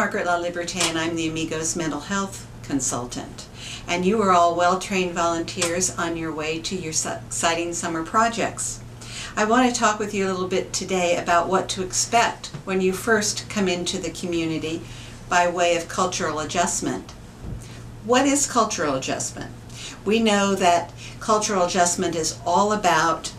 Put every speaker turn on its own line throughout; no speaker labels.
Margaret LaLiberte, and I'm the Amigos Mental Health Consultant. And you are all well-trained volunteers on your way to your exciting summer projects. I want to talk with you a little bit today about what to expect when you first come into the community by way of cultural adjustment. What is cultural adjustment? We know that cultural adjustment is all about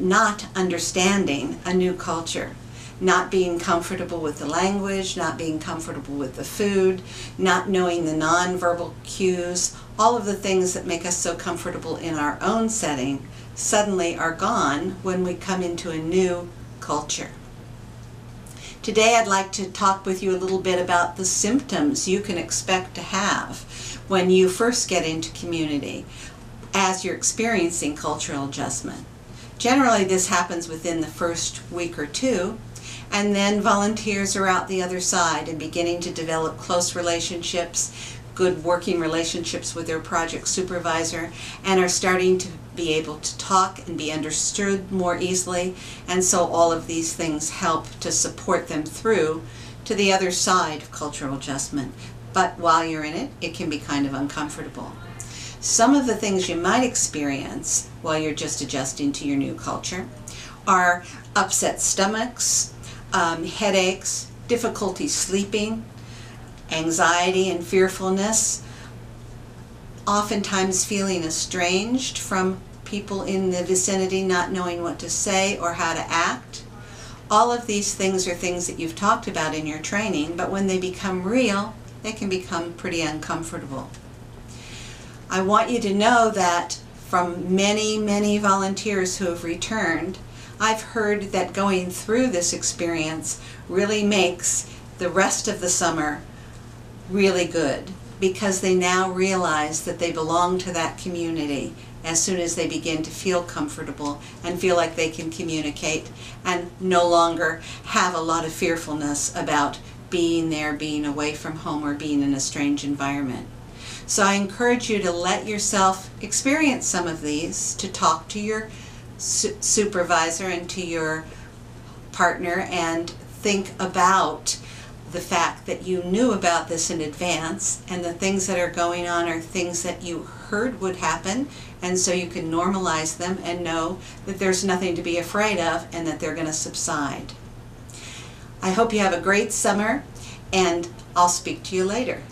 not understanding a new culture, not being comfortable with the language, not being comfortable with the food, not knowing the nonverbal cues. All of the things that make us so comfortable in our own setting suddenly are gone when we come into a new culture. Today I'd like to talk with you a little bit about the symptoms you can expect to have when you first get into community as you're experiencing cultural adjustment. Generally this happens within the first week or two, and then volunteers are out the other side and beginning to develop close relationships, good working relationships with their project supervisor, and are starting to be able to talk and be understood more easily. And so all of these things help to support them through to the other side of cultural adjustment. But while you're in it, it can be kind of uncomfortable. Some of the things you might experience while you're just adjusting to your new culture are upset stomachs, headaches, difficulty sleeping, anxiety and fearfulness, oftentimes feeling estranged from people in the vicinity, not knowing what to say or how to act. All of these things are things that you've talked about in your training, but when they become real, they can become pretty uncomfortable. I want you to know that from many volunteers who have returned, I've heard that going through this experience really makes the rest of the summer really good, because they now realize that they belong to that community as soon as they begin to feel comfortable and feel like they can communicate and no longer have a lot of fearfulness about being there, being away from home, or being in a strange environment. So I encourage you to let yourself experience some of these, to talk to your supervisor and to your partner and think about the fact that you knew about this in advance, and the things that are going on are things that you heard would happen, and so you can normalize them and know that there's nothing to be afraid of and that they're going to subside. I hope you have a great summer, and I'll speak to you later.